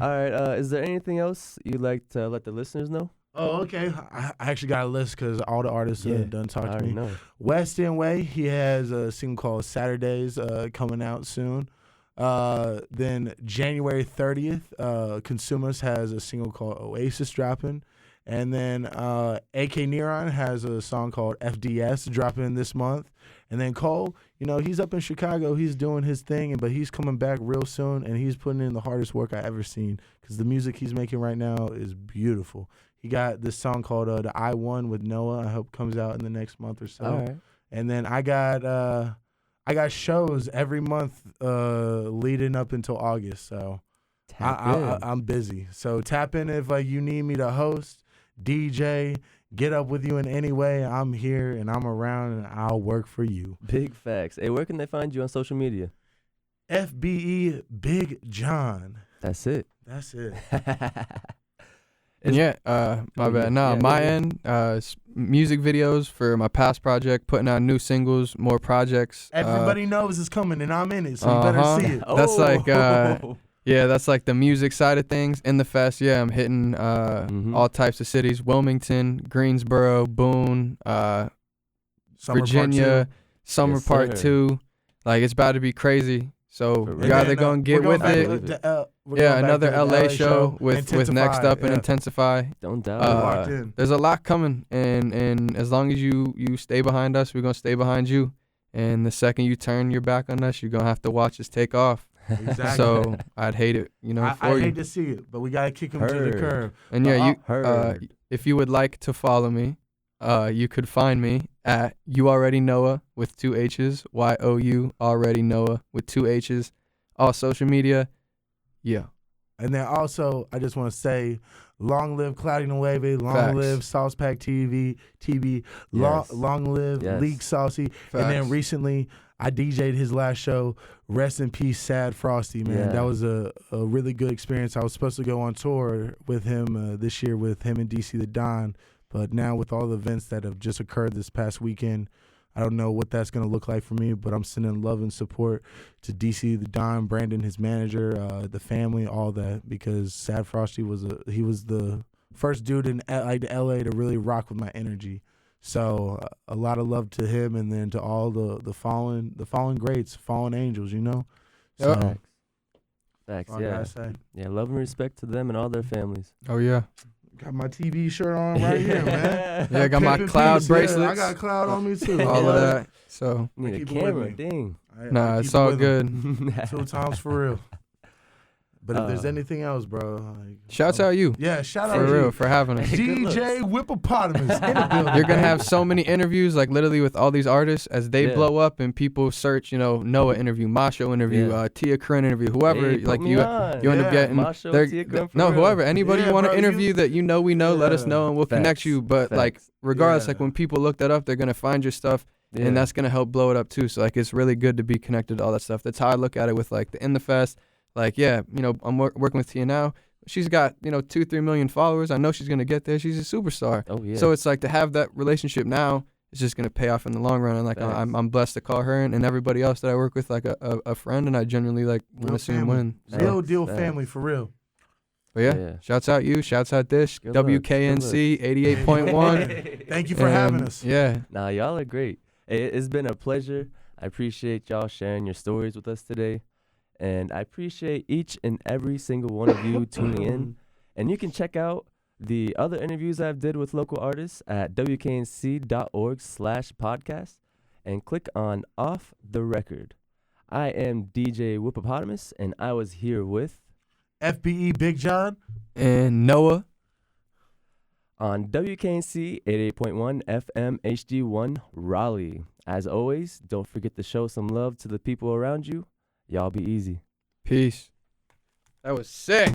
Speaker 1: All right. Is there anything else you'd like to let the listeners know?
Speaker 2: Oh, okay. I actually got a list because all the artists done talked to me.
Speaker 1: Know.
Speaker 2: West End Way, he has a single called Saturdays coming out soon. Then January 30th, Consumers has a single called Oasis dropping. And then AK Neron has a song called FDS dropping this month. And then Cole, he's up in Chicago. He's doing his thing, but he's coming back real soon, and he's putting in the hardest work I ever seen because the music he's making right now is beautiful. He got this song called The I One with NOAHH. I hope comes out in the next month or so.
Speaker 1: All right.
Speaker 2: And then I got shows every month leading up until August. So I'm busy. So tap in if you need me to host, DJ, get up with you in any way. I'm here and I'm around and I'll work for you.
Speaker 1: Big facts. Hey, where can they find you on social media?
Speaker 2: FBE Big John.
Speaker 1: That's it.
Speaker 2: That's it.
Speaker 3: And my bad. My end, music videos for my past project, putting out new singles, more projects.
Speaker 2: Everybody knows it's coming, and I'm in it, so you better see it.
Speaker 3: That's like, that's like the music side of things. In the fest, I'm hitting all types of cities: Wilmington, Greensboro, Boone, Virginia, Summer Part 2. Like, it's about to be crazy. So you're either going to get with it. Another LA show with Next Up and Intensify.
Speaker 1: Don't doubt.
Speaker 3: There's a lot coming, and as long as you stay behind us, we're going to stay behind you. And the second you turn your back on us, you're going to have to watch us take off.
Speaker 2: Exactly.
Speaker 3: So I'd hate it,
Speaker 2: I hate to see it, but we got to kick him to the curb.
Speaker 3: And if you would like to follow me, you could find me at You Already NOAHH with 2 H's, YOU Already NOAHH with 2 H's, all social media. Yeah.
Speaker 2: And then also, I just want to say, long live Cloudy Nueve, long live Sauce Pack TV, long live League Saucy. Facts. And then recently, I DJ'd his last show. Rest in peace, Sad Frosty, man. Yeah. That was a really good experience. I was supposed to go on tour with him this year with him and DC the Don. But now with all the events that have just occurred this past weekend, I don't know what that's going to look like for me, but I'm sending love and support to DC, the Don, Brandon, his manager, the family, all that, because Sad Frosty was the first dude in LA to really rock with my energy. So a lot of love to him, and then to all the fallen greats, fallen angels, So,
Speaker 1: Facts, yeah. Yeah, love and respect to them and all their families.
Speaker 3: Oh yeah.
Speaker 2: Got my TV shirt on right here, man.
Speaker 3: I got my cloud bracelets.
Speaker 2: I got a cloud on me too.
Speaker 3: All of that. So
Speaker 1: you need a camera, dang.
Speaker 3: Nah, it's all good.
Speaker 2: 2 times for real. But if there's anything else, bro.
Speaker 3: Shouts out you.
Speaker 2: Yeah, shout out
Speaker 3: for real for having us.
Speaker 2: DJ Whippopatomus in the building.
Speaker 3: You're going to have so many interviews, like literally with all these artists, as they blow up and people search, NOAHH interview, Masho interview, Tia Corinne interview, whoever, you end up getting.
Speaker 1: Masho, Tia Corinne,
Speaker 3: whoever, anybody you want to interview that we know, let us know and we'll connect you. But like, regardless, like when people look that up, they're going to find your stuff. And that's going to help blow it up too. So like, it's really good to be connected to all that stuff. That's how I look at it with like the In The Fest. Like, I'm working with Tia now. She's got, 2-3 million followers. I know she's going to get there. She's a superstar.
Speaker 1: Oh, yeah.
Speaker 3: So it's like to have that relationship now is just going to pay off in the long run. And like, I'm blessed to call her and everybody else that I work with like a friend. And I genuinely like want to see him win.
Speaker 2: So. Real deal family for real.
Speaker 3: But shouts out you. Shouts out Dish. Good WKNC 88.1.
Speaker 2: Thank you for having us.
Speaker 3: Yeah.
Speaker 1: Nah, y'all are great. It's been a pleasure. I appreciate y'all sharing your stories with us today. And I appreciate each and every single one of you tuning in. And you can check out the other interviews I've did with local artists at wknc.org/podcast and click on Off the Record. I am DJ Whippopatomus, and I was here with
Speaker 2: FBE Big John
Speaker 3: and NOAHH
Speaker 1: on WKNC 88.1 FM HD1 Raleigh. As always, don't forget to show some love to the people around you. Y'all be easy.
Speaker 3: Peace. That was sick.